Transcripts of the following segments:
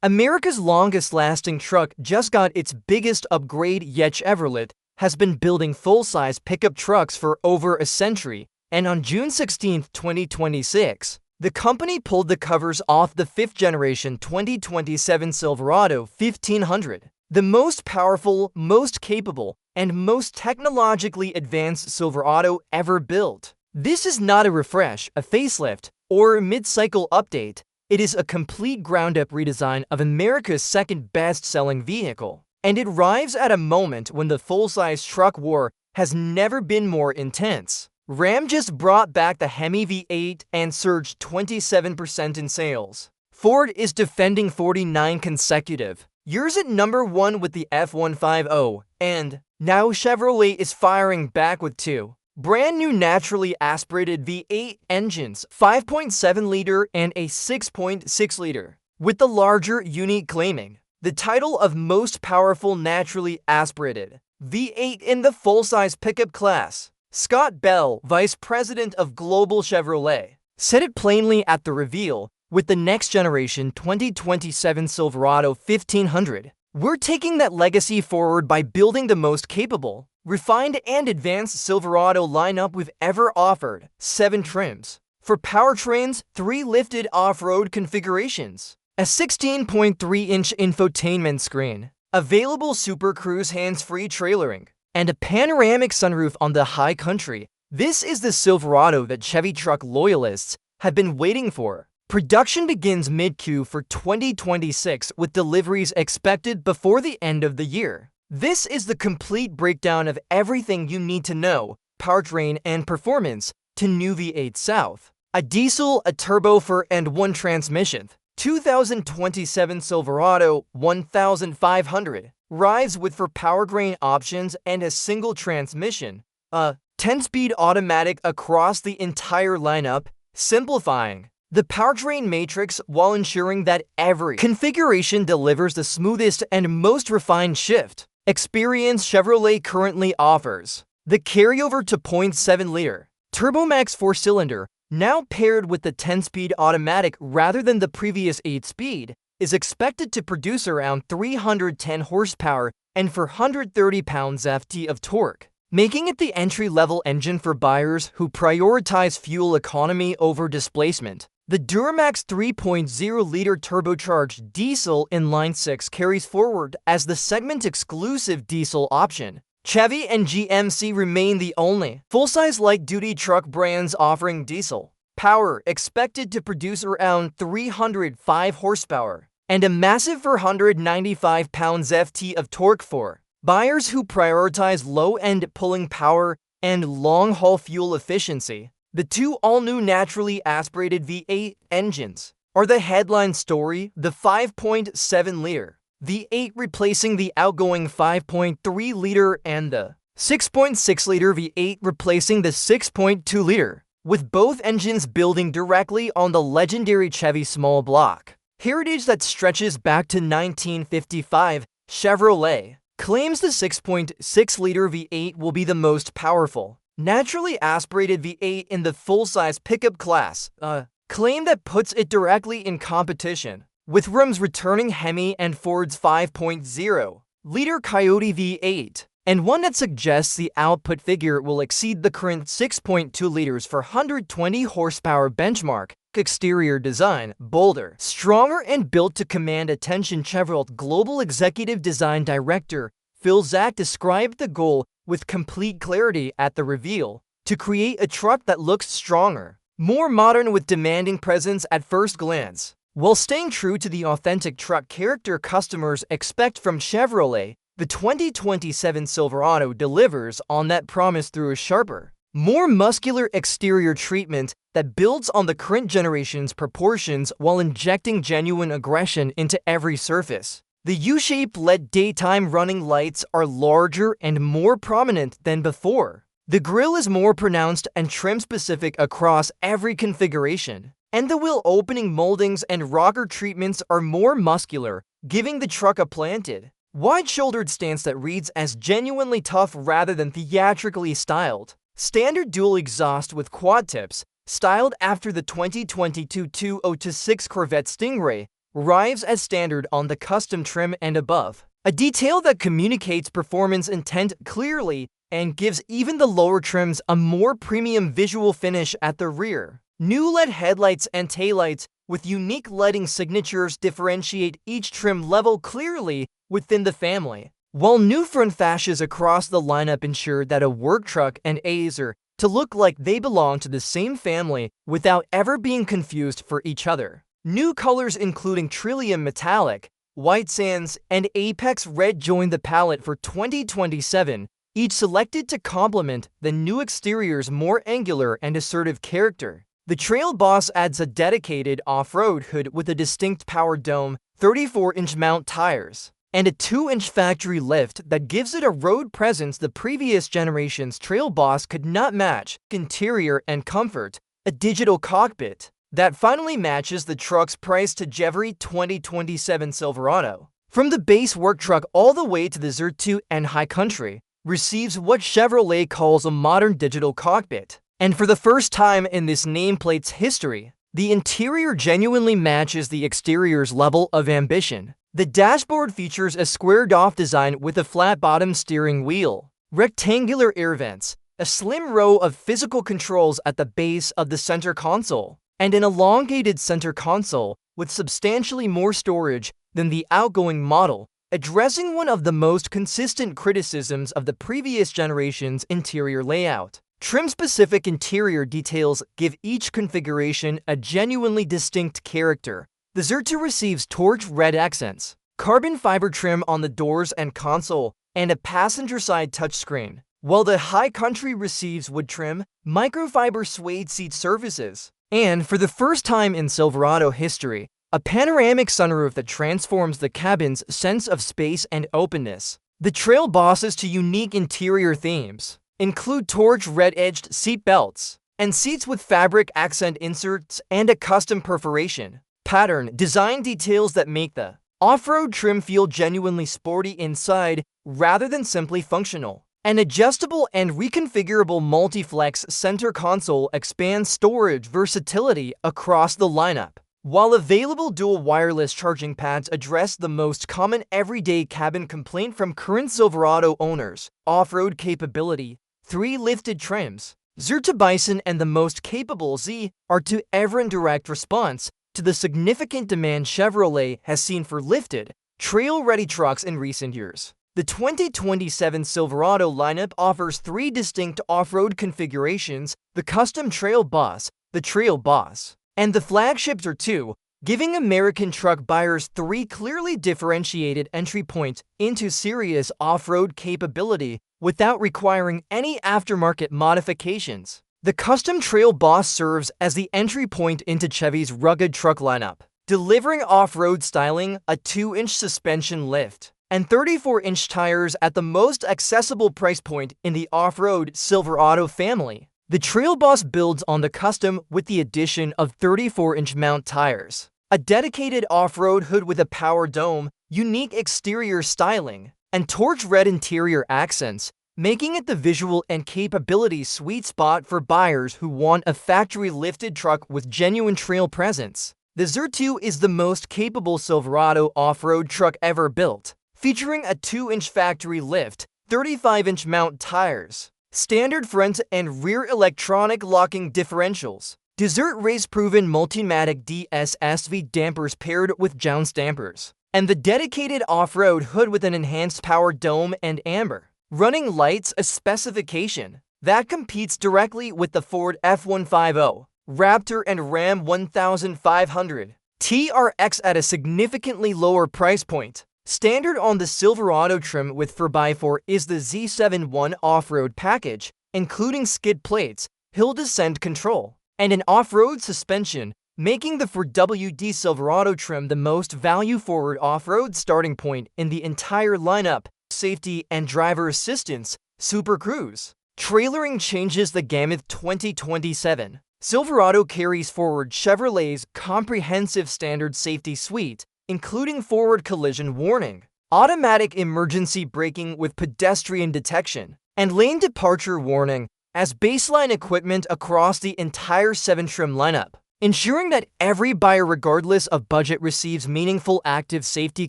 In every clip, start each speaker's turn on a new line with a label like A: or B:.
A: America's longest-lasting truck just got its biggest upgrade yet. Chevrolet has been building full-size pickup trucks for over a century, and on June 16, 2026, the company pulled the covers off the 5th-generation 2027 Silverado 1500, the most powerful, most capable, and most technologically advanced Silverado ever built. This is not a refresh, a facelift, or a mid-cycle update. It is a complete ground-up redesign of America's second best-selling vehicle, and it arrives at a moment when the full-size truck war has never been more intense. Ram just brought back the Hemi V8 and surged 27% in sales. Ford is defending 49 consecutive years at number 1 with the F-150, and now Chevrolet is firing back with two brand new naturally aspirated V8 engines, 5.7-liter and a 6.6-liter, with the larger unit claiming the title of most powerful naturally aspirated V8 in the full-size pickup class. Scott Bell, vice president of Global Chevrolet, said it plainly at the reveal with the next-generation 2027 Silverado 1500. We're taking that legacy forward by building the most capable, refined and advanced Silverado lineup we've ever offered. 7 trims. For powertrains, 3 lifted off-road configurations, a 16.3-inch infotainment screen, available Super Cruise hands-free trailering, and a panoramic sunroof on the high country. This is the Silverado that Chevy truck loyalists have been waiting for. Production begins mid-Q for 2026 with deliveries expected before the end of the year. This is the complete breakdown of everything you need to know, powertrain and performance, to new V8 South. A diesel, a turbo and 1 transmission. 2027 Silverado 1500 arrives with 4 powertrain options and a single transmission, a 10-speed automatic across the entire lineup, simplifying the powertrain matrix while ensuring that every configuration delivers the smoothest and most refined shift experience Chevrolet currently offers. The carryover to 0.7-liter TurboMax 4-cylinder, now paired with the 10-speed automatic rather than the previous 8-speed, is expected to produce around 310 horsepower and 430 pounds-ft of torque, making it the entry-level engine for buyers who prioritize fuel economy over displacement. The Duramax 3.0-liter turbocharged diesel inline 6 carries forward as the segment-exclusive diesel option. Chevy and GMC remain the only full-size light-duty truck brands offering diesel power, expected to produce around 305 horsepower and a massive 495 pounds-ft of torque for buyers who prioritize low-end pulling power and long-haul fuel efficiency. The 2 all-new naturally aspirated V8 engines are the headline story. The 5.7-liter V8 replacing the outgoing 5.3-liter and the 6.6-liter V8 replacing the 6.2-liter, with both engines building directly on the legendary Chevy small block heritage that stretches back to 1955. Chevrolet claims the 6.6-liter V8 will be the most powerful naturally aspirated V8 in the full-size pickup class, a claim that puts it directly in competition with Ram's returning Hemi and Ford's 5.0-liter Coyote V8, and one that suggests the output figure will exceed the current 6.2 liters for 120 horsepower benchmark. Exterior design, bolder, stronger, and built to command attention. Chevrolet Global Executive Design Director Phil Zak described the goal with complete clarity at the reveal: to create a truck that looks stronger, more modern with demanding presence at first glance, while staying true to the authentic truck character customers expect from Chevrolet. The 2027 Silverado delivers on that promise through a sharper, more muscular exterior treatment that builds on the current generation's proportions while injecting genuine aggression into every surface. The U-shaped LED daytime running lights are larger and more prominent than before. The grille is more pronounced and trim-specific across every configuration, and the wheel opening moldings and rocker treatments are more muscular, giving the truck a planted, wide-shouldered stance that reads as genuinely tough rather than theatrically styled. Standard dual exhaust with quad tips, styled after the 2022 2.0-6 Corvette Stingray, arrives as standard on the custom trim and above, a detail that communicates performance intent clearly and gives even the lower trims a more premium visual finish at the rear. New LED headlights and taillights with unique lighting signatures differentiate each trim level clearly within the family, while new front fascias across the lineup ensure that a work truck and A's are to look like they belong to the same family without ever being confused for each other. New colors including Trillium Metallic, White Sands, and Apex Red join the palette for 2027, each selected to complement the new exterior's more angular and assertive character. The Trail Boss adds a dedicated off-road hood with a distinct power dome, 34-inch mount tires, and a 2-inch factory lift that gives it a road presence the previous generation's Trail Boss could not match. Interior and comfort, a digital cockpit that finally matches the truck's price to Chevy 2027 Silverado. From the base work truck all the way to the ZR2 and High Country, receives what Chevrolet calls a modern digital cockpit. And for the first time in this nameplate's history, the interior genuinely matches the exterior's level of ambition. The dashboard features a squared-off design with a flat-bottom steering wheel, rectangular air vents, a slim row of physical controls at the base of the center console, and an elongated center console with substantially more storage than the outgoing model, addressing one of the most consistent criticisms of the previous generation's interior layout. Trim-specific interior details give each configuration a genuinely distinct character. The ZR2 receives torch red accents, carbon fiber trim on the doors and console, and a passenger-side touchscreen, while the High Country receives wood trim, microfiber suede seat surfaces, and for the first time in Silverado history, a panoramic sunroof that transforms the cabin's sense of space and openness. The Trail Boss's two unique interior themes include torch red-edged seat belts and seats with fabric accent inserts and a custom perforation pattern design details that make the off-road trim feel genuinely sporty inside rather than simply functional. An adjustable and reconfigurable multi-flex center console expands storage versatility across the lineup, while available dual wireless charging pads address the most common everyday cabin complaint from current Silverado owners: off-road capability. 3 lifted trims, ZR2 Bison and the most capable Z R2 ever in direct response to the significant demand Chevrolet has seen for lifted, trail-ready trucks in recent years. The 2027 Silverado lineup offers 3 distinct off-road configurations: the custom Trail Boss, the Trail Boss, and the flagship ZR2, giving American truck buyers 3 clearly differentiated entry points into serious off-road capability without requiring any aftermarket modifications. The custom Trail Boss serves as the entry point into Chevy's rugged truck lineup, delivering off-road styling, a 2-inch suspension lift, and 34-inch tires at the most accessible price point in the off-road Silverado family. The Trail Boss builds on the custom with the addition of 34-inch mount tires, a dedicated off-road hood with a power dome, unique exterior styling, and torch red interior accents, making it the visual and capability sweet spot for buyers who want a factory-lifted truck with genuine trail presence. The ZR2 is the most capable Silverado off-road truck ever built, featuring a 2-inch factory lift, 35-inch mount tires, standard front and rear electronic locking differentials, Desert race-proven Multimatic DSSV dampers paired with Jounce dampers, and the dedicated off-road hood with an enhanced power dome and amber running lights, a specification that competes directly with the Ford F-150, Raptor, and Ram 1500 TRX at a significantly lower price point. Standard on the Silverado trim with 4x4 is the Z71 off-road package, including skid plates, hill descent control, and an off-road suspension, making the 4WD Silverado trim the most value-forward off-road starting point in the entire lineup. Safety and driver assistance, Super Cruise. Trailering changes the gamut. 2027 Silverado carries forward Chevrolet's comprehensive standard safety suite, including forward collision warning, automatic emergency braking with pedestrian detection, and lane departure warning as baseline equipment across the entire 7 trim lineup. ensuring that every buyer regardless of budget receives meaningful active safety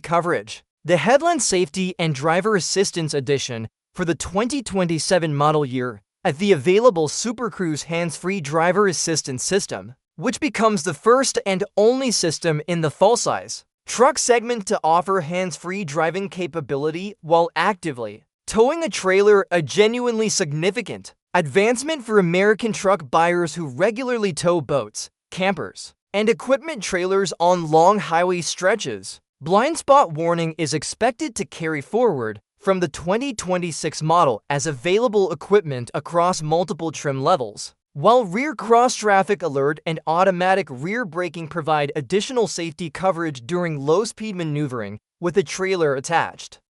A: coverage. The Headland Safety and Driver Assistance Edition for the 2027 model year at the available Super Cruise hands-free driver assistance system, which becomes the first and only system in the full-size truck segment to offer hands-free driving capability while actively towing a trailer, a genuinely significant advancement for American truck buyers who regularly tow boats, campers, and equipment trailers on long highway stretches. Blind spot warning is expected to carry forward from the 2026 model as available equipment across multiple trim levels, while rear cross-traffic alert and automatic rear braking provide additional safety coverage during low-speed maneuvering with a trailer attached.